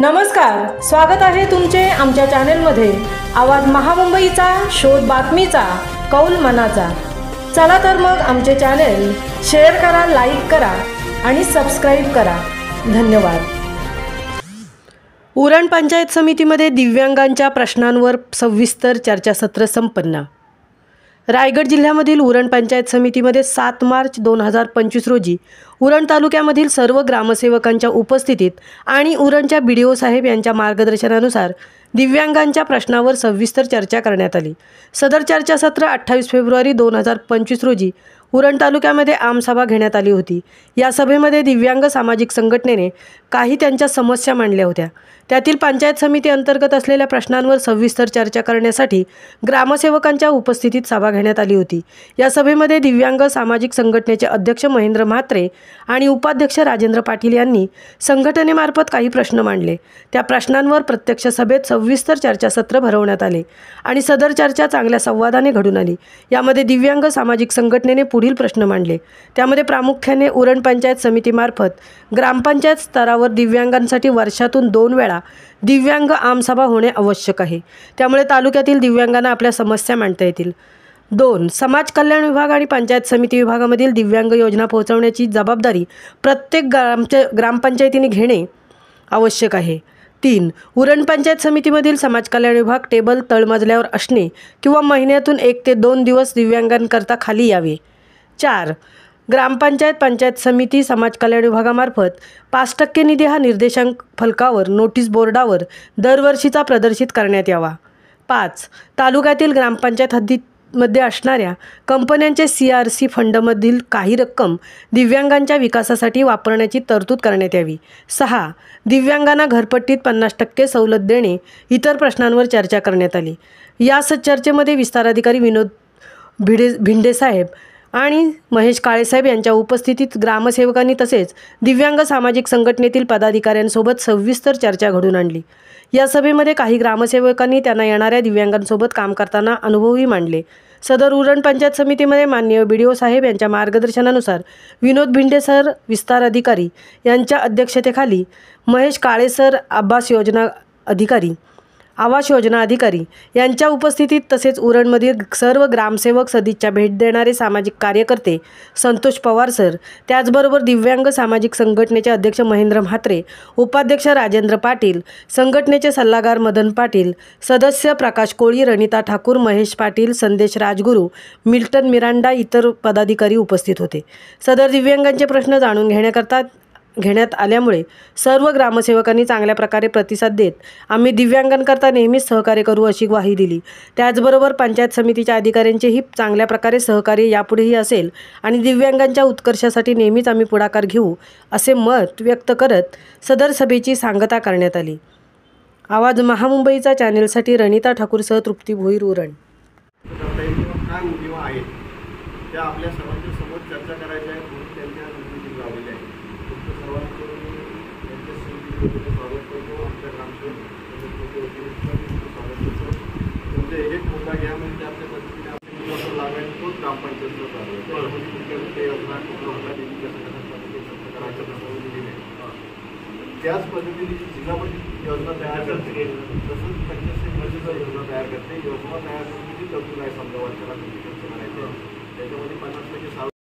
नमस्कार, स्वागत आहे तुमचे आमच्या चॅनेलमध्ये। आवाज महामुंबईचा, शोध बातमीचा, कौल मनाचा। चला तर मग आमचे चॅनेल शेअर करा, लाईक करा आणि सबस्क्राइब करा। धन्यवाद। उरण पंचायत समितीमध्ये दिव्यांगांच्या प्रश्नांवर सविस्तर चर्चासत्र संपन्न। रायगड जिल्ह्यामधील उरण पंचायत समितीमध्ये 7 मार्च 2025 रोजी उरण तालुक्यामधील सर्व ग्रामसेवकांच्या उपस्थितीत आणि उरणच्या BDO साहेब यांच्या मार्गदर्शनानुसार दिव्यांगांच्या प्रश्नावर सविस्तर चर्चा करण्यात आली। सदर चर्चासत्र 28 फेब्रुवारी 2025 रोजी उरण तालुक्यामध्ये आमसभा घेण्यात आली होती। या सभेमध्ये दिव्यांग सामाजिक संघटनेने काही त्यांच्या समस्या मांडल्या होत्या। त्यातील पंचायत समिती अंतर्गत असलेल्या प्रश्नांवर सविस्तर चर्चा करण्यासाठी ग्रामसेवकांच्या उपस्थितीत सभा घेण्यात आली होती। या सभेमध्ये दिव्यांग सामाजिक संघटनेचे अध्यक्ष महेंद्र म्हात्रे आणि उपाध्यक्ष राजेंद्र पाटील यांनी संघटनेमार्फत काही प्रश्न मांडले। त्या प्रश्नांवर प्रत्यक्ष सभेत सविस्तर चर्चासत्र भरवण्यात आले आणि सदर चर्चा चांगल्या संवादाने घडून आली। यामध्ये दिव्यांग सामाजिक संघटनेने पुढील प्रश्न मांडले। त्यामध्ये प्रामुख्याने उरण पंचायत समितीमार्फत ग्रामपंचायत स्तरावर दिव्यांगांसाठी वर्षातून 2 वेळा दिव्यांग आमसभा होणे आवश्यक आहे। त्यामुळे तालुक्यातील दिव्यांगांना आपल्या समस्या मांडता येतील। 2. समाज कल्याण विभाग आणि पंचायत समिती विभागामधील दिव्यांग योजना पोहोचवण्याची जबाबदारी प्रत्येक ग्रामपंचायतीने घेणे आवश्यक आहे। 3. उरण पंचायत समितीमधील समाज कल्याण विभाग टेबल तळमजल्यावर असणे किंवा महिन्यातून 1 ते 2 दिवस दिव्यांगांकरता खाली यावे। 4. ग्रामपंचायत पंचायत समिती समाज कल्याण विभागामार्फत 5% निधी हा निर्देशांक फलकावर नोटीस बोर्डावर दरवर्षीचा प्रदर्शित करण्यात यावा। 5. तालुक्यातील ग्रामपंचायत हद्दीमध्ये असणाऱ्या कंपन्यांचे CRC फंडमधील काही रक्कम दिव्यांगांच्या विकासासाठी वापरण्याची तरतूद करण्यात यावी। 6. दिव्यांगांना घरपट्टीत 50% सवलत देणे इतर प्रश्नांवर चर्चा करण्यात आली। या चर्चेमध्ये विस्तार अधिकारी विनोद भिंडे साहेब आणि महेश काळे साहेब यांच्या उपस्थितीत ग्रामसेवकांनी तसेच दिव्यांग सामाजिक संघटनेतील पदाधिकाऱ्यांसोबत सविस्तर चर्चा घडून आणली। या सभेमध्ये काही ग्रामसेवकांनी त्यांना येणाऱ्या दिव्यांगांसोबत काम करताना अनुभवही मांडले। सदर उरण पंचायत समितीमध्ये माननीय BDO साहेब यांच्या मार्गदर्शनानुसार विनोद भिंडे सर विस्तार अधिकारी यांच्या अध्यक्षतेखाली महेश काळे सर आवास योजना अधिकारी यांच्या उपस्थितीत तसेच उरणमधील सर्व ग्रामसेवक सदिच्छा भेट देणारे सामाजिक कार्यकर्ते संतोष पवार सर, त्याचबरोबर दिव्यांग सामाजिक संघटनेचे अध्यक्ष महेंद्र म्हात्रे, उपाध्यक्ष राजेंद्र पाटील, संघटनेचे सल्लागार मदन पाटील, सदस्य प्रकाश कोळी, रणिता ठाकूर, महेश पाटील, संदेश राजगुरू, मिल्टन मिरांडा इतर पदाधिकारी उपस्थित होते। सदर दिव्यांगांचे प्रश्न जाणून घेण्यात आल्यामुळे सर्व ग्रामसेवकांनी चांगल्या प्रकारे प्रतिसाद देत आम्ही दिव्यांगांकरता नेहमीच सहकार्य करू अशी ग्वाही दिली। त्याचबरोबर पंचायत समितीच्या अधिकाऱ्यांचेही चांगल्या प्रकारे सहकार्य यापुढेही असेल आणि दिव्यांगांच्या उत्कर्षासाठी नेहमीच आम्ही पुढाकार घेऊ असे मत व्यक्त करत सदर सभेची सांगता करण्यात आली। आवाज महामुंबईचा चॅनेलसाठी रणिता ठाकूरसह तृप्ती भोईर, उरण। त्या आपल्या सर्वांच्या समोर चर्चा करायची आहे म्हणून त्यांच्या समितीत लावलेली आहे। तुमचं सर्वांचं त्यांच्या समितीमध्ये स्वागत करतो। आमच्या ग्रामसेवक स्वागत करतो। तुमचे एक मुद्दा घ्या म्हणजे आपल्या पद्धतीने आपल्या लागायला तोच ग्रामपंचायतला चालू आहे। त्यामध्ये तुमच्याकडे काही असणार कुठला निधी कसं करायचं प्रस्ताव दिलेले आहे। त्याच पद्धतीने जिल्हा परिषद योजना तयार करते तसंच पंचायत समिती योजना तयार करते। योजना तयार करण्याची तरतूद आहे समजा वर्षाला किती खर्च करायचा त्याच्यामध्ये 50%